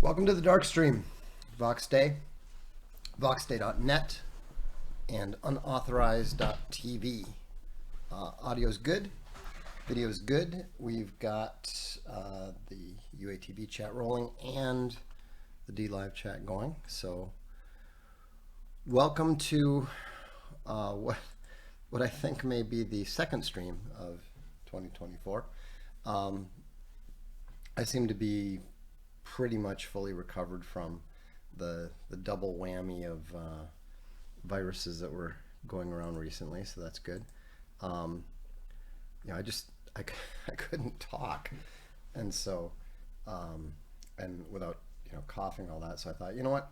Welcome to the Darkstream, Voxday, voxday.net, and unauthorized.tv. Audio's good, video's good. We've got the UATV chat rolling and the DLive chat going. So, welcome to what I think may be the second stream of 2024. I seem to be pretty much fully recovered from the double whammy of viruses that were going around recently, so that's good. I couldn't talk, and so and without coughing all that, so I thought, you know what,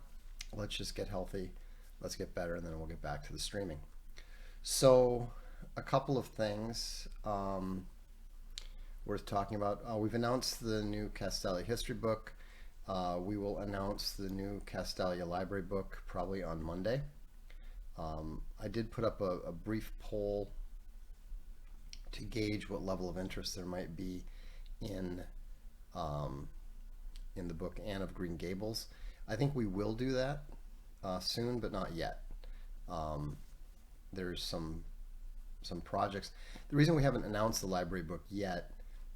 let's just get healthy, let's get better, and then we'll get back to the streaming. So a couple of things worth talking about. We've announced the new Castalia history book. We will announce the new Castalia library book probably on Monday. I did put up a brief poll to gauge what level of interest there might be in the book Anne of Green Gables. I think we will do that soon, but not yet. There's some projects. The reason we haven't announced the library book yet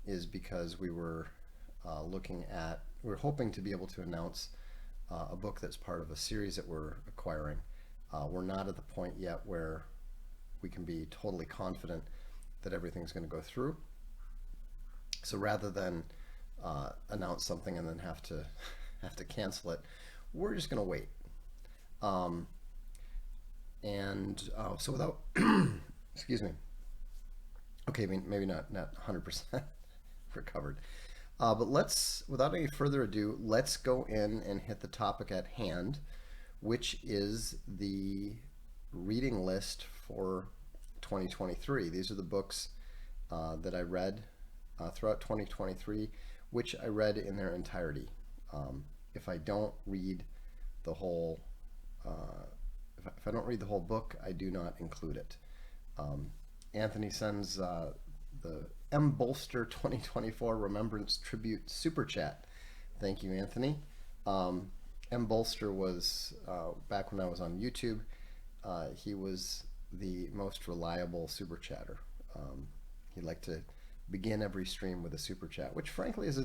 is because we were we're hoping to be able to announce a book that's part of a series that we're acquiring. We're not at the point yet where we can be totally confident that everything's going to go through. So rather than announce something and then have to cancel it, we're just going to wait. So without excuse me. Okay, I mean, maybe not 100% recovered. But without any further ado, let's go in and hit the topic at hand, which is the reading list for 2023. These are the books that I read throughout 2023, which I read in their entirety. If I don't read the whole, if I don't read the whole book, I do not include it. Anthony sends the M. Bolster 2024 Remembrance Tribute Super Chat. Thank you, Anthony. M. Bolster was, back when I was on YouTube, he was the most reliable super chatter. He liked to begin every stream with a super chat, which frankly is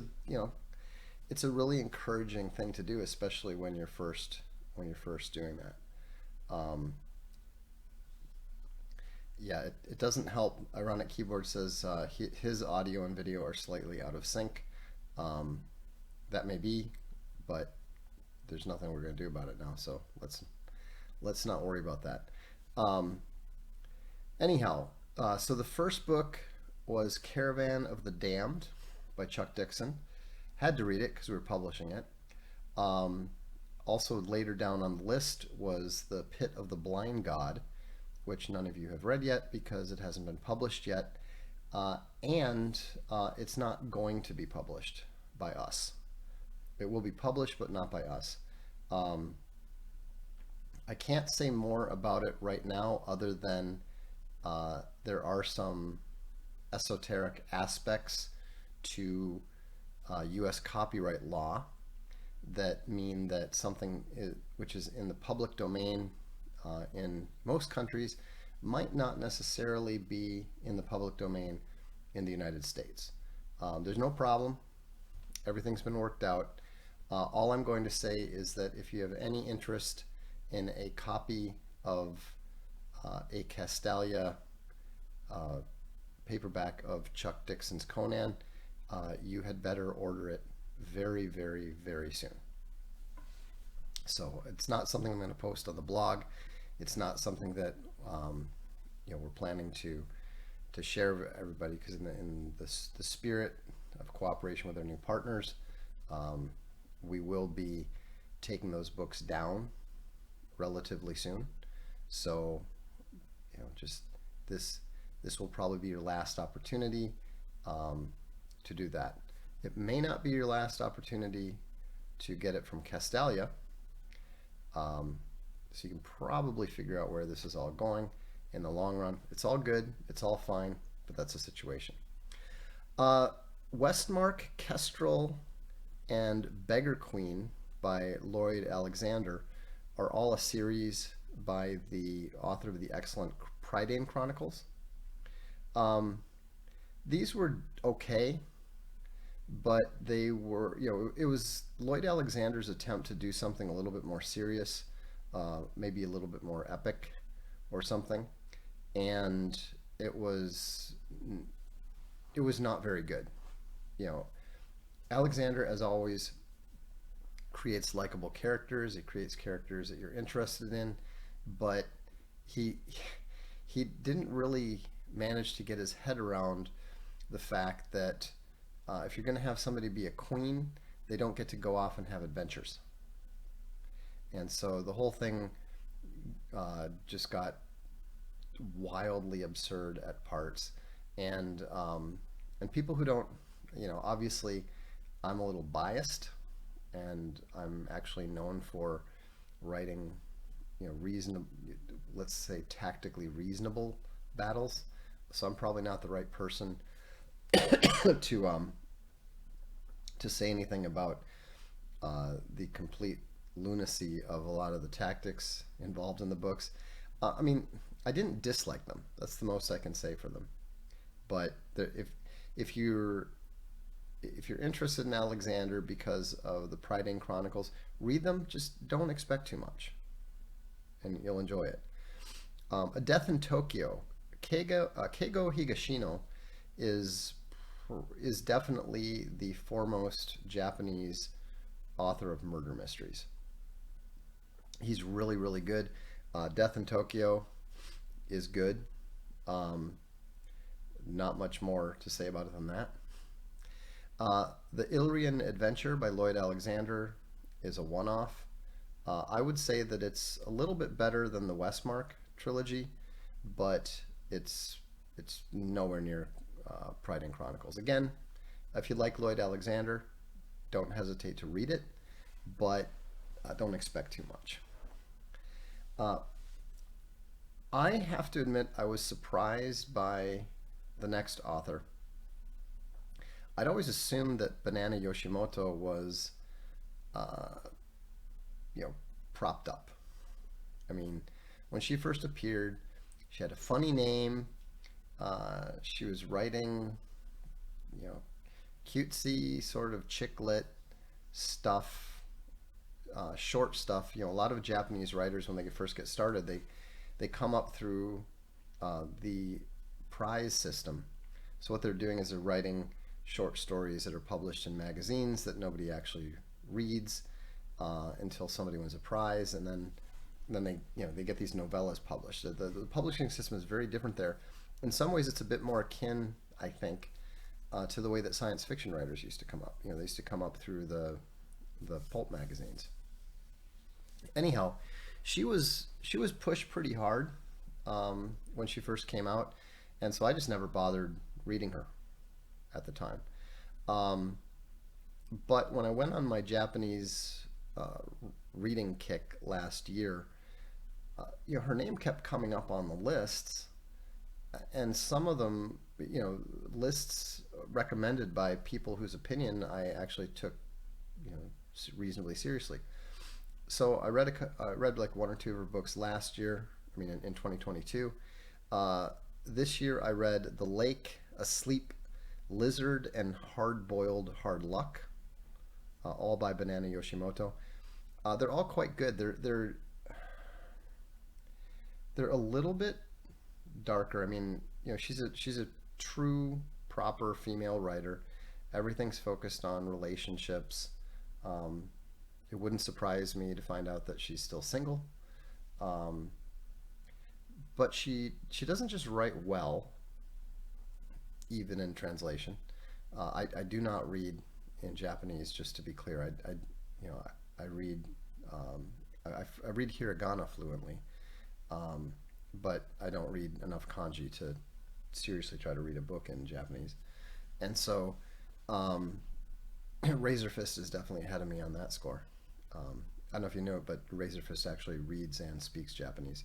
it's a really encouraging thing to do, especially when you're first doing that. Yeah, it doesn't help. Ironic Keyboard says his audio and video are slightly out of sync. That may be, but there's nothing we're going to do about it now. So let's not worry about that. Anyhow, so the first book was Caravan of the Damned by Chuck Dixon. Had to read it because we were publishing it. Also later down on the list was The Pit of the Blind God, which none of you have read yet because it hasn't been published yet, and it's not going to be published by us. It will be published, but not by us. I can't say more about it right now other than there are some esoteric aspects to US copyright law that mean that something which is in the public domain in most countries might not necessarily be in the public domain in the United States. There's no problem. Everything's been worked out. All I'm going to say is that if you have any interest in a copy of a Castalia paperback of Chuck Dixon's Conan, you had better order it very, very, very soon. So it's not something I'm going to post on the blog. It's not something that we're planning to share with everybody, because in the spirit of cooperation with our new partners, we will be taking those books down relatively soon. So just this will probably be your last opportunity to do that. It may not be your last opportunity to get it from Castalia. So you can probably figure out where this is all going in the long run. It's all good, it's all fine, but that's the situation. Westmark, Kestrel, and Beggar Queen by Lloyd Alexander are all a series by the author of the excellent Prydain Chronicles. Um, these were okay, but they were, it was Lloyd Alexander's attempt to do something a little bit more serious, maybe a little bit more epic or something, and it was it was not very good. You know, Alexander, as always, creates likable characters. He creates characters that you're interested in, but he he didn't really manage to get his head around the fact that if you're going to have somebody be a queen, they don't get to go off and have adventures. And so the whole thing just got wildly absurd at parts, and people who don't, obviously, I'm a little biased, and I'm actually known for writing, reasonable, let's say tactically reasonable battles. So I'm probably not the right person to say anything about the complete lunacy of a lot of the tactics involved in the books. I mean, I didn't dislike them. That's the most I can say for them. But if you're if you're interested in Alexander because of the Prydain Chronicles, read them. Just don't expect too much, and you'll enjoy it. A Death in Tokyo. Keigo Higashino is is definitely the foremost Japanese author of murder mysteries. He's really, really good. Death in Tokyo is good. Um, Not much more to say about it than that. The Illyrian Adventure by Lloyd Alexander is a one-off. I would say that it's a little bit better than the Westmark trilogy, but it's nowhere near Pride and Chronicles. Again, if you like Lloyd Alexander, don't hesitate to read it, but don't expect too much. Uh, I have to admit I was surprised by the next author. I'd always assumed that Banana Yoshimoto was, uh, you know, propped up. I mean, when she first appeared, she had a funny name. She was writing, you know, cutesy sort of chick lit stuff, short stuff. You know, a lot of Japanese writers when they first get started, they come up through the prize system. So what they're doing is they're writing short stories that are published in magazines that nobody actually reads until somebody wins a prize, and then they get these novellas published. The publishing system is very different there. In some ways, it's a bit more akin, I think, to the way that science fiction writers used to come up. You know, they used to come up through the pulp magazines. Anyhow, she was pushed pretty hard when she first came out, and so I just never bothered reading her at the time. Um, but when I went on my Japanese uh, reading kick last year, her name kept coming up on the lists, and some of them, lists recommended by people whose opinion I actually took, reasonably seriously. So I read like one or two of her books last year. I mean, in 2022. Uh, this year I read The Lake, Asleep, Lizard, and Hard Boiled Hard Luck, all by Banana Yoshimoto. They're all quite good. They're a little bit darker. I mean, she's a true proper female writer. Everything's focused on relationships. Um, it wouldn't surprise me to find out that she's still single. Um, but she doesn't just write well, even in translation. I do not read in Japanese, just to be clear. I read I read hiragana fluently, um, but I don't read enough kanji to seriously try to read a book in Japanese. And so, um, Razor Fist is definitely ahead of me on that score. I don't know if you know it, but Razor Fist actually reads and speaks Japanese.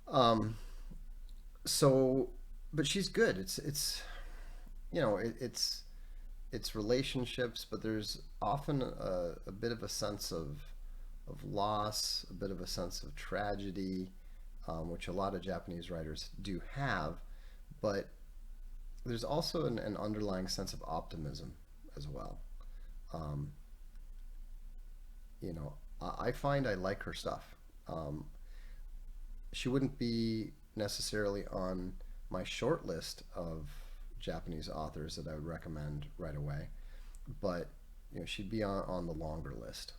Um, so, but she's good. It's you know it, it's it's relationships, but there's often a bit of a sense of loss, a bit of a sense of tragedy, which a lot of Japanese writers do have, but there's also an underlying sense of optimism as well. Um, I find I like her stuff. Um, she wouldn't be necessarily on my short list of Japanese authors that I would recommend right away, but she'd be on the longer list.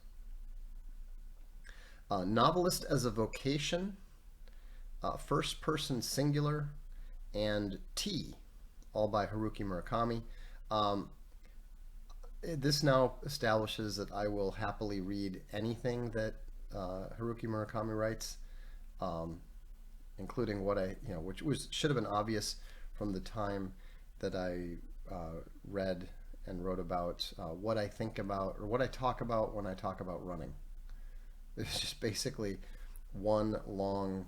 Novelist as a vocation, first person singular, and T, all by Haruki Murakami. Um, this now establishes that I will happily read anything that Haruki Murakami writes, um, including what which was should have been obvious from the time that I read and wrote about what I think about or what I talk about when I talk about running. It's just basically one long,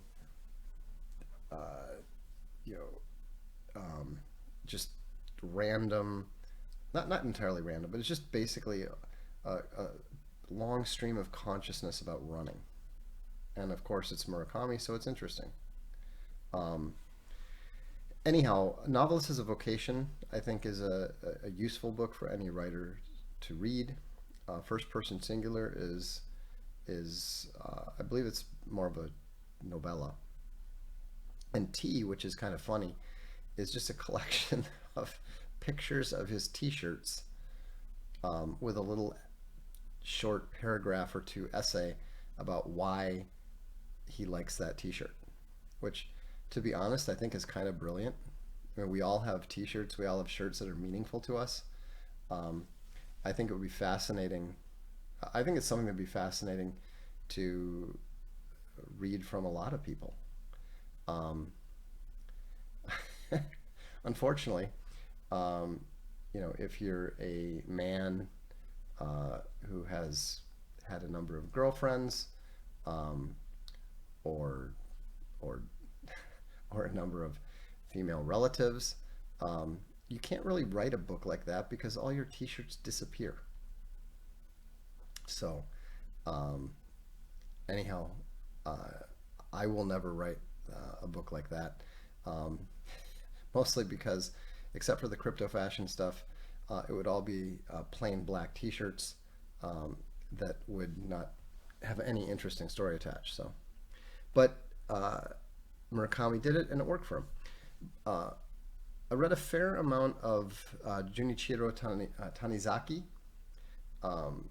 uh, you know, just random, not entirely random, but it's just basically a long stream of consciousness about running. And of course, it's Murakami, so it's interesting. Um, Anyhow, Novelist as a Vocation, I think, is a useful book for any writer to read. First Person Singular is I believe it's more of a novella. And T, which is kind of funny, is just a collection of pictures of his T-shirts with a little short paragraph or two essay about why he likes that T-shirt, which, to be honest, I think is kind of brilliant. I mean, we all have T-shirts, we all have shirts that are meaningful to us. Um, I think it would be fascinating. I think it's something that'd be fascinating to read from a lot of people. Um, Unfortunately, um, if you're a man who has had a number of girlfriends, um, or or or a number of female relatives, you can't really write a book like that because all your T-shirts disappear. So, um, anyhow, uh, I will never write a book like that. Um, Mostly because, except for the crypto fashion stuff, it would all be plain black T-shirts um, that would not have any interesting story attached. So, but Murakami did it, and it worked for him. Uh, I read a fair amount of Junichiro Tanizaki. Um,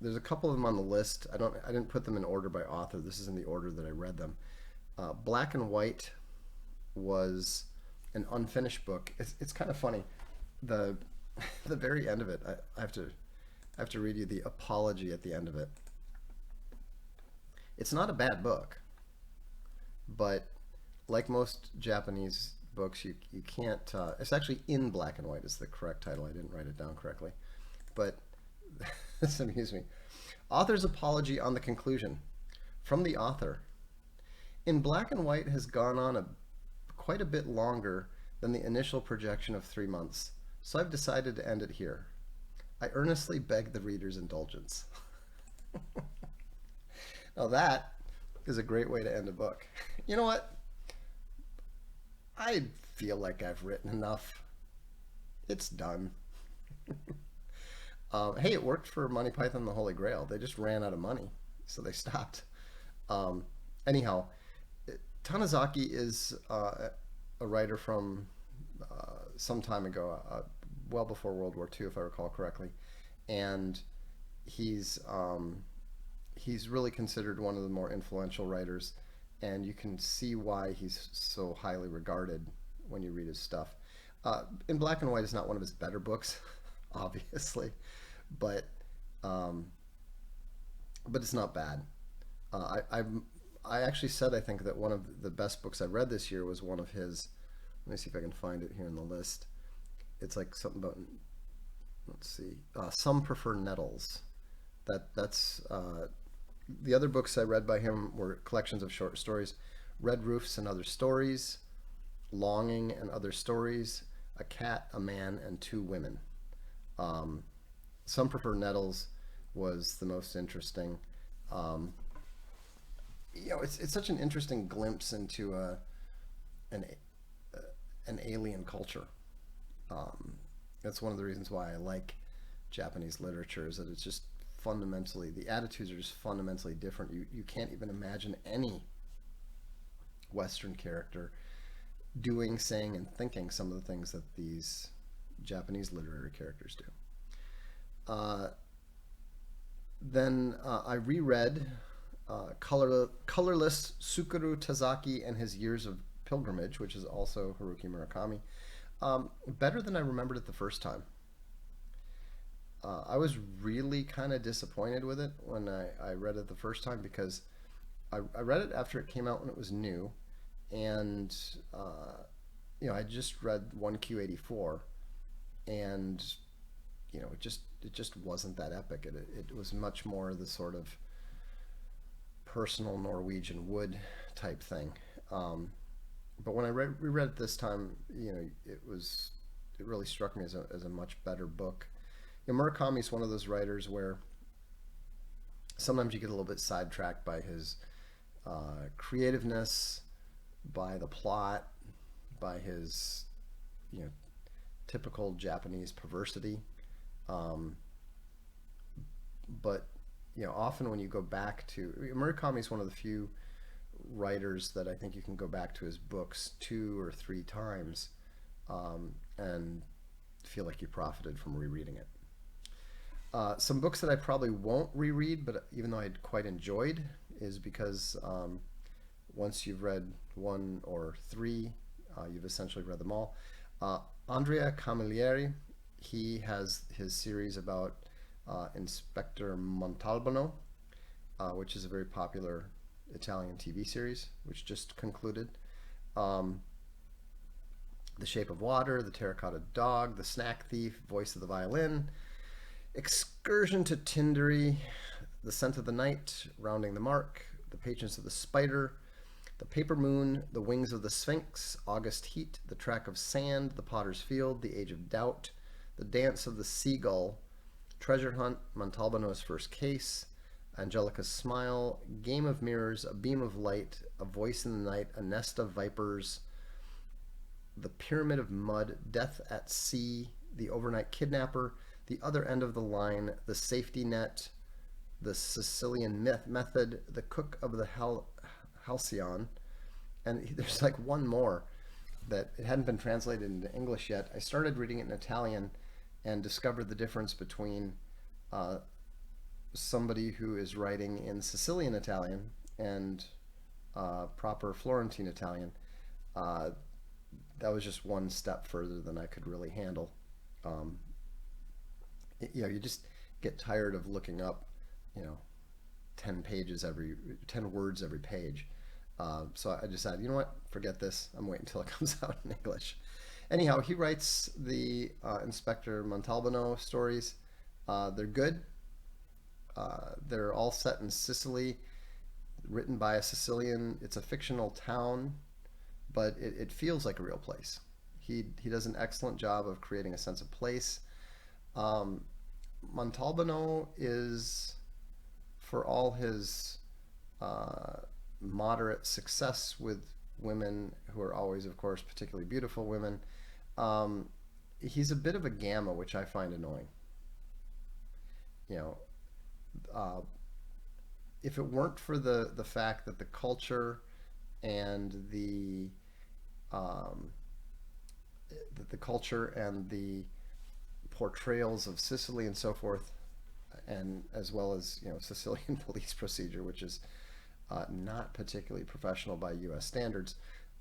there's a couple of them on the list. I didn't put them in order by author. This is in the order that I read them. Black and White was an unfinished book. It's kind of funny. The the very end of it, I have to read you the apology at the end of it. It's not a bad book, but like most Japanese books, you can't. It's actually in black and white is the correct title. I didn't write it down correctly, but this amused me. Author's apology on the conclusion from the author. In black and white has gone on quite a bit longer than the initial projection of 3 months, so I've decided to end it here. I earnestly beg the reader's indulgence. Now that is a great way to end a book. You know what? I feel like I've written enough. It's done. Hey, it worked for Monty Python and the Holy Grail. They just ran out of money, so they stopped. Um, Anyhow, Tanizaki is a writer from some time ago, well before World War II, if I recall correctly, and he's he's really considered one of the more influential writers, and you can see why he's so highly regarded when you read his stuff. In Black and White is not one of his better books, obviously, but um, but it's not bad. I actually said I think that one of the best books I read this year was one of his. Let me see if I can find it here in the list. It's like something about, let's see, Some Prefer Nettles. That's the other books I read by him were collections of short stories: Red Roofs and Other Stories, Longing and Other Stories, A Cat, a Man, and Two Women. Some prefer Nettles was the most interesting. Um, it's such an interesting glimpse into an an alien culture. Um, that's one of the reasons why I like Japanese literature is that it's just fundamentally the attitudes are just fundamentally different. You can't even imagine any Western character doing, saying, and thinking some of the things that these Japanese literary characters do. Uh, then I reread Colorless Sukuru Tazaki and His Years of Pilgrimage, which is also Haruki Murakami. Better than I remembered it the first time. I was really kind of disappointed with it when I read it the first time because I read it after it came out when it was new, and I just read 1Q84, and it just wasn't that epic. It was much more the sort of personal Norwegian wood type thing. But when I reread it this time, it really struck me as a much better book. Murakami is one of those writers where sometimes you get a little bit sidetracked by his creativeness, by the plot, by his you know typical Japanese perversity. Um, but often when you go back to Murakami is one of the few writers that I think you can go back to his books two or three times and feel like you profited from rereading it. Some books that I probably won't reread, but even though I quite enjoyed, is because once you've read one or three, you've essentially read them all. Uh, Andrea Camilleri, he has his series about Inspector Montalbano, which is a very popular Italian TV series, which just concluded. Um, the Shape of Water, The Terracotta Dog, The Snack Thief, Voice of the Violin, Excursion to Tindery, The Scent of the Night, Rounding the Mark, The Patience of the Spider, The Paper Moon, The Wings of the Sphinx, August Heat, The Track of Sand, The Potter's Field, The Age of Doubt, The Dance of the Seagull, Treasure Hunt, Montalbano's First Case, Angelica's Smile, Game of Mirrors, A Beam of Light, A Voice in the Night, A Nest of Vipers, The Pyramid of Mud, Death at Sea, The Overnight Kidnapper, The Other End of the Line, The Safety Net, The Sicilian Method, The Cook of the Halcyon, and there's like one more that it hadn't been translated into English yet. I started reading it in Italian and discovered the difference between uh, somebody who is writing in Sicilian Italian and proper Florentine Italian. Uh, that was just one step further than I could really handle. Um, you just get tired of looking up, you know, 10 words every page. So I decided, you know what, forget this. I'm waiting until it comes out in English. Anyhow, he writes the Inspector Montalbano stories. They're good. They're all set in Sicily, written by a Sicilian. It's a fictional town, but it feels like a real place. He does an excellent job of creating a sense of place. Um, Montalbano is, for all his uh, moderate success with women who are always, of course, particularly beautiful women, um, he's a bit of a gamma, which I find annoying. You know, uh, if it weren't for the fact that the culture and um, the culture and the portrayals of Sicily and so forth, and as well as Sicilian police procedure, which is not particularly professional by U.S. standards,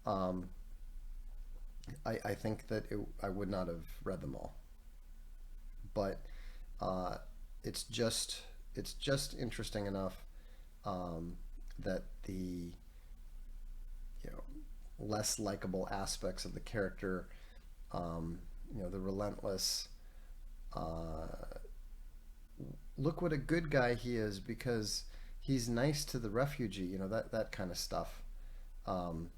um, I think that I would not have read them all. But uh, it's just interesting enough that the you know less likable aspects of the character, the relentless uh, look what a good guy he is because he's nice to the refugee, that kind of stuff um,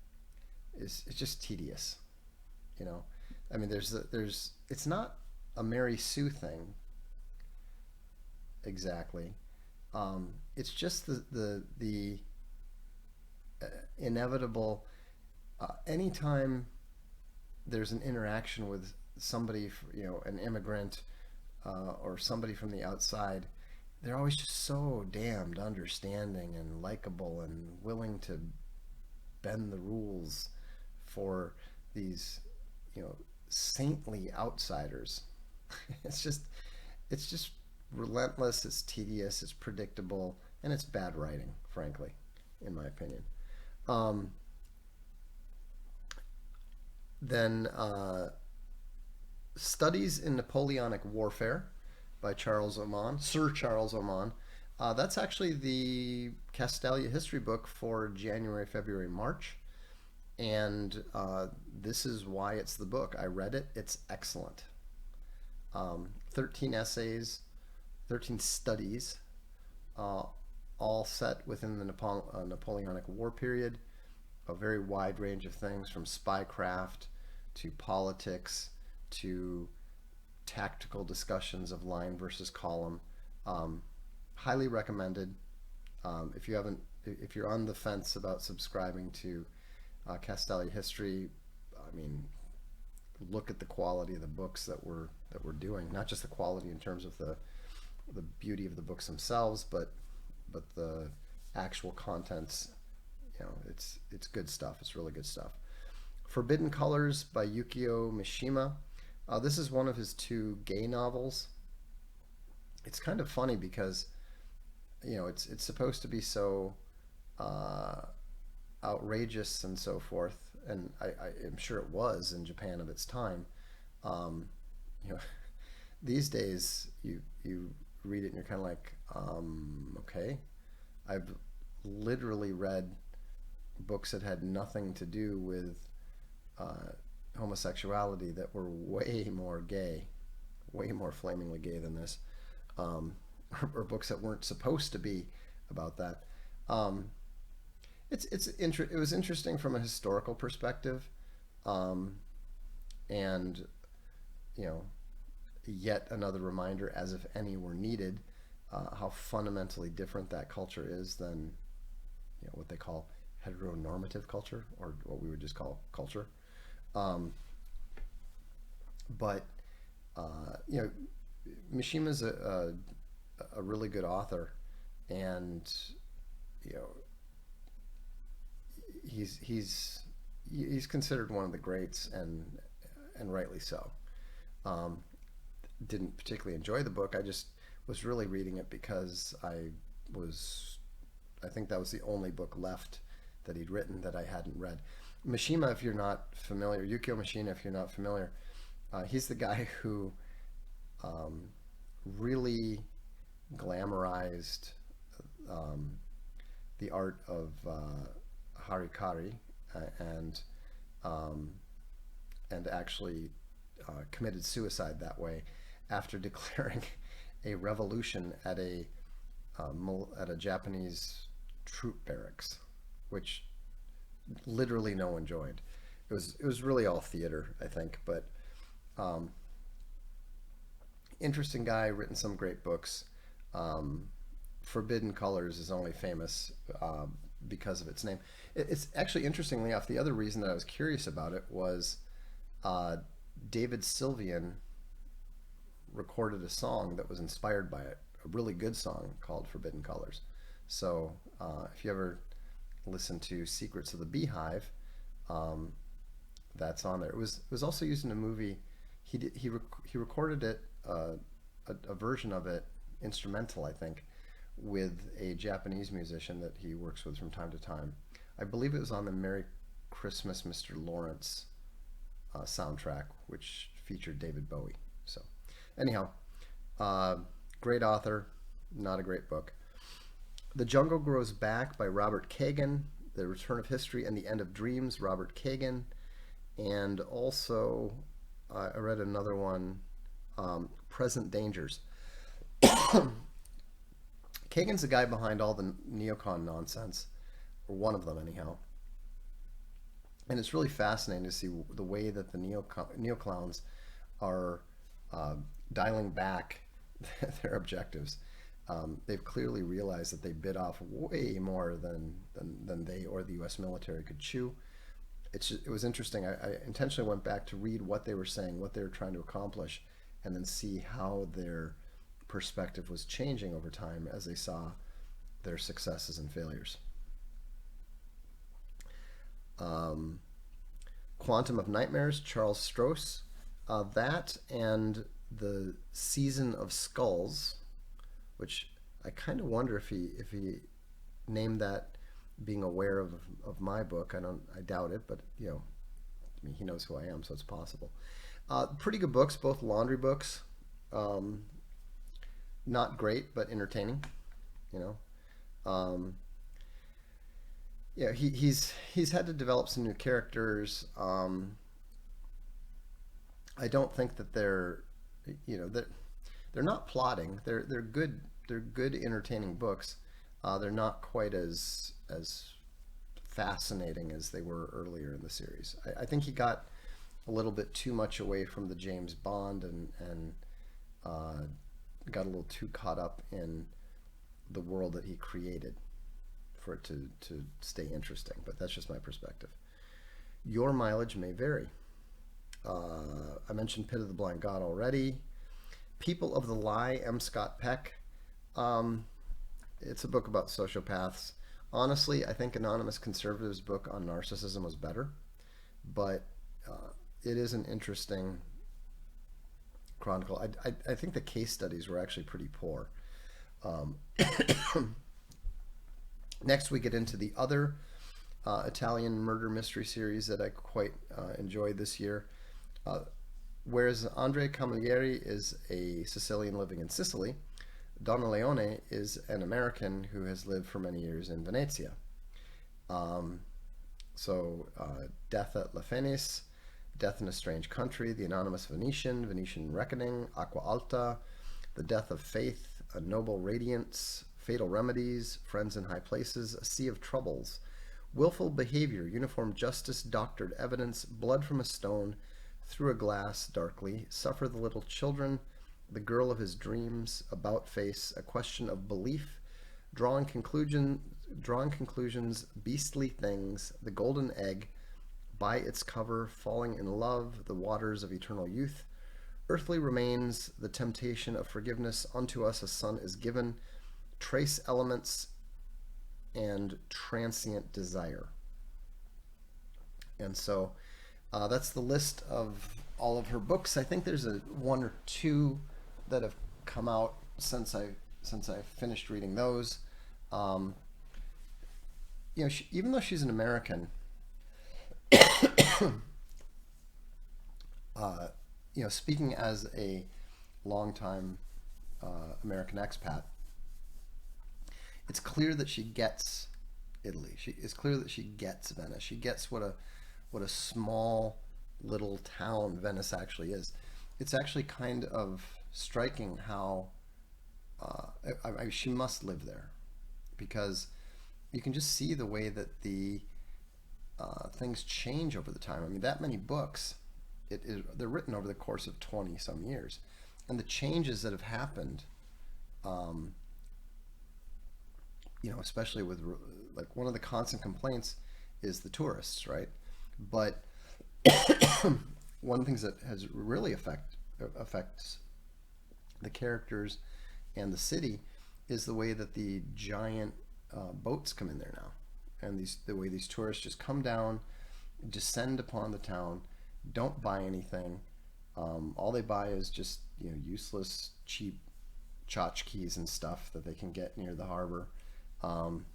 is just tedious. you know I mean, there's it's not a Mary Sue thing exactly. It's just the inevitable. Anytime there's an interaction with somebody, an immigrant or somebody from the outside, they're always just so damned understanding and likable and willing to bend the rules for these, saintly outsiders. It's just, it's just relentless. It's tedious. It's predictable, and it's bad writing, frankly, in my opinion. Um, then Studies in Napoleonic Warfare by Charles Oman, Sir Charles Oman. That's actually the Castalia history book for January, February, March. And this is why it's the book. I read it. It's excellent. 13 essays, 13 studies, uh, all set within the Napoleonic War period. A very wide range of things from spycraft to politics to tactical discussions of line versus column. Um, Highly recommended. If you haven't, if you're on the fence about subscribing to Castalia history, I mean, look at the quality of the books that we're doing. Not just the quality in terms of the beauty of the books themselves, but the actual contents. It's good stuff. It's really good stuff. Forbidden Colors by Yukio Mishima. This is one of his two gay novels. It's kind of funny because it's supposed to be so uh, outrageous and so forth, and I am sure it was in Japan of its time. Um, you know, these days you read it and you're kind of like, okay. I've literally read books that had nothing to do with uh, homosexuality that were way more gay, way more flamingly gay than this, um, or books that weren't supposed to be about that. Um, it was interesting from a historical perspective, um, and you know, yet another reminder, as if any were needed, how fundamentally different that culture is than what they call heteronormative culture, or what we would just call culture. Um, but you know, Mishima's a really good author, and you know he's considered one of the greats, and rightly so. Um, didn't particularly enjoy the book. I just was really reading it because was I think that was the only book left that he'd written that I hadn't read. Mishima, if you're not familiar, Yukio Mishima, if you're not familiar, he's the guy who um, really glamorized um, the art of harikari, and um, and actually committed suicide that way after declaring a revolution at a Japanese troop barracks, which literally no one joined. It was really all theater, I think, but um, interesting guy, written some great books. Um, Forbidden Colors is only famous because of its name. It's actually, interestingly enough, the other reason that I was curious about it was uh, David Sylvian recorded a song that was inspired by it, a really good song called Forbidden Colors. So if you ever listen to Secrets of the Beehive, um, that's on there. It was also used in a movie. He recorded it, a version of it, instrumental, I think, with a Japanese musician that he works with from time to time. I believe it was on the Merry Christmas, Mr. Lawrence soundtrack, which featured David Bowie. So, anyhow, uh, great author, not a great book. The Jungle Grows Back by Robert Kagan. The Return of History and the End of Dreams, Robert Kagan. And also, I read another one, Present Dangers. Kagan's the guy behind all the neocon nonsense, or one of them, anyhow. And it's really fascinating to see the way that the neoclowns are dialing back their objectives. They've clearly realized that they bit off way more than they or the U.S. military could chew. It was interesting. I intentionally went back to read what they were saying, what they were trying to accomplish, and then see how their perspective was changing over time as they saw their successes and failures. Um, Quantum of Nightmares, Charles Stross. That and the Season of Skulls, which I kind of wonder if he named that being aware of my book. I doubt it, but I mean, he knows who I am, so it's possible. Pretty good books, both laundry books. Um, Not great, but entertaining. You um, yeah, he's had to develop some new characters. I don't think that they're not plotting. They're good. They're good, entertaining books. They're not quite as fascinating as they were earlier in the series. I think he got a little bit too much away from the James Bond and uh, got a little too caught up in the world that he created for it to stay interesting. But that's just my perspective. Your mileage may vary. I mentioned Pit of the Blind God already. People of the Lie, M. Scott Peck. Um, it's a book about sociopaths. Honestly, I think Anonymous Conservative's book on narcissism was better, but it is an interesting chronicle. I think the case studies were actually pretty poor. Um, Next, we get into the other Italian murder mystery series that I quite enjoyed this year. Uh, Whereas Andre Camilleri is a Sicilian living in Sicily, Donna Leone is an American who has lived for many years in Venezia. Um, Death at La Fenice, Death in a Strange Country, The Anonymous Venetian, Venetian Reckoning, Aqua Alta, The Death of Faith, A Noble Radiance, Fatal Remedies, Friends in High Places, A Sea of Troubles, Willful Behavior, Uniform Justice, Doctored Evidence, Blood from a Stone, Through a Glass, Darkly, Suffer the Little Children, The Girl of His Dreams, About Face, A Question of Belief, Drawing Conclusions, Beastly Things, The Golden Egg, By Its Cover, Falling in Love, The Waters of Eternal Youth, Earthly Remains, The Temptation of Forgiveness, Unto Us a Son is Given, Trace Elements, and Transient Desire. And so that's the list of all of her books. I think there's one or two that have come out since I finished reading those. Um, Even though she's an American, uh, speaking as a longtime American expat, it's clear that she gets Italy. It's clear that she gets Venice. She gets what a small little town Venice actually is. It's actually kind of striking how she must live there, because you can just see the way that the things change over the time. I mean, that many books, they're written over the course of 20 some years, and the changes that have happened, um, especially with, like, one of the constant complaints is the tourists, right? But one of the things that has really affects the characters and the city is the way that the giant boats come in there now, and the way these tourists just come down, descend upon the town, don't buy anything. All they buy is just useless, cheap tchotchkes and stuff that they can get near the harbor. Um,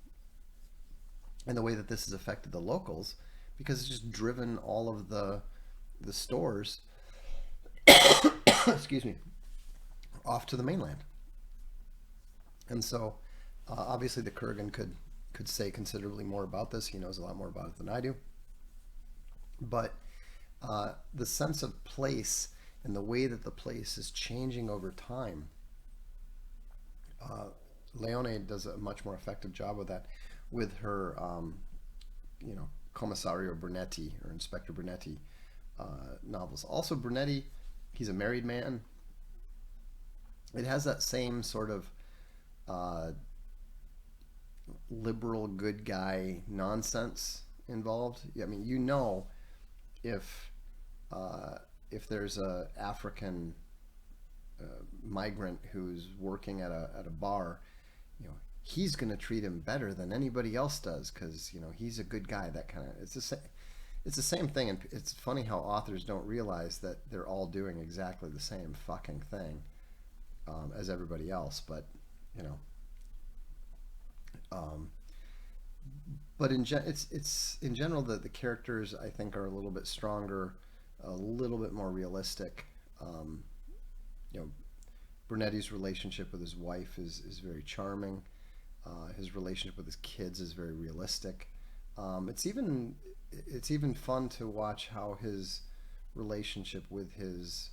and the way that this has affected the locals, because it's just driven all of the stores excuse me, off to the mainland. And so obviously the Kurgan could say considerably more about this. He knows a lot more about it than I do. But the sense of place and the way that the place is changing over time, uh, Leone does a much more effective job with that, with her, Commissario Brunetti or Inspector Brunetti novels. Also, Brunetti, he's a married man. it has that same sort of uh, liberal good guy nonsense involved. I mean, if uh, if there's a African migrant who's working at a bar, he's going to treat him better than anybody else does because he's a good guy. That kind of it's the same thing, and it's funny how authors don't realize that they're all doing exactly the same fucking thing as everybody else. But you know, um, but it's in general that the characters I think are a little bit stronger, a little bit more realistic. Um, you know, Brunetti's relationship with his wife is very charming. His relationship with his kids is very realistic. It's even fun to watch how his relationship with his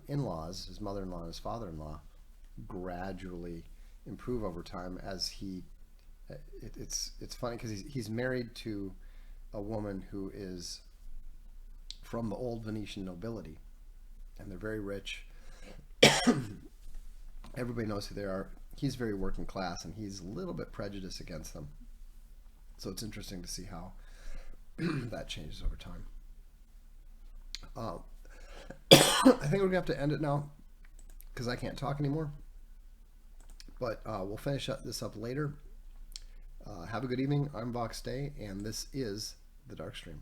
in-laws, his mother-in-law and his father-in-law, gradually improve over time as it's funny because he's married to a woman who is from the old Venetian nobility, and they're very rich. Everybody knows who they are. He's very working class, and he's a little bit prejudiced against them. So it's interesting to see how that changes over time. Uh, I think we're gonna have to end it now because I can't talk anymore. But we'll finish this up later. Have a good evening. I'm Vox Day, and this is the Darkstream.